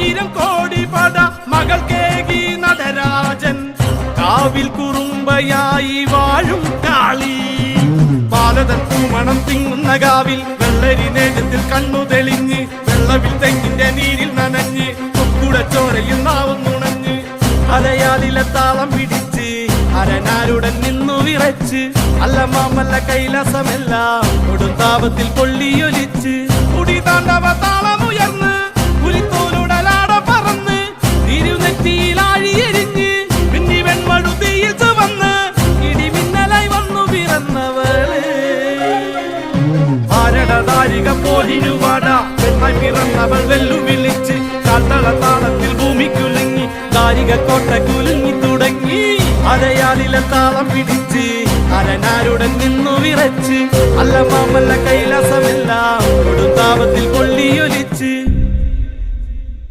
ആയിരം കോടി പട മകൾ കേകി നടരാജൻ കാവിൽ കുറുമ്പയായി വാഴും കാളി പാലതൻ പൂമണം തിങ്ങുന്ന കാവിൽ വെള്ളരി നേരത്തിൽ കണ്ണു തെളിഞ്ഞ് വെള്ളവിൽ തെങ്ങിന്റെ നീരിൽ നനഞ്ഞ് കൊക്കുടെ ചോരയിൽ നാവും നുണഞ്ഞ് അലയാലിലെ താളം പിടിച്ച് അരനാരുടൻ നിന്നു വിറച്ച് അല്ല മാമല്ല കൈലാസമെല്ലാം കൊടുന്താപത്തിൽ പൊള്ളിയൊലിച്ച് കുടി താണ്ടവ താളമുയർന്ന് പുലിത്തോലുടലാട പറന്ന് തിരുനെറ്റിയിലാഴിയെരിഞ്ഞ് പിന്നി വെൺമടുതിയിൽ ചുവന്ന് ഇടിമിന്നലായി വന്നു പിറന്നവള് ആരടതാരിക പോലിരുവാട പെണ്ണായി പിറന്നവൾ വെല്ലുവിളിച്ച് കാത്തള താളത്തിൽ ഭൂമി കുലുങ്ങി ദാരിക കോട്ട കുലുങ്ങി തുടങ്ങി അലയാലിലെ താളം പിടിച്ച് അരനാരുടൻ നിന്നു വിറച്ച് അല്ല മാമല്ല കൈലാസമെല്ലാം കൊടുന്താപത്തിൽ പൊള്ളിയൊലിച്ച്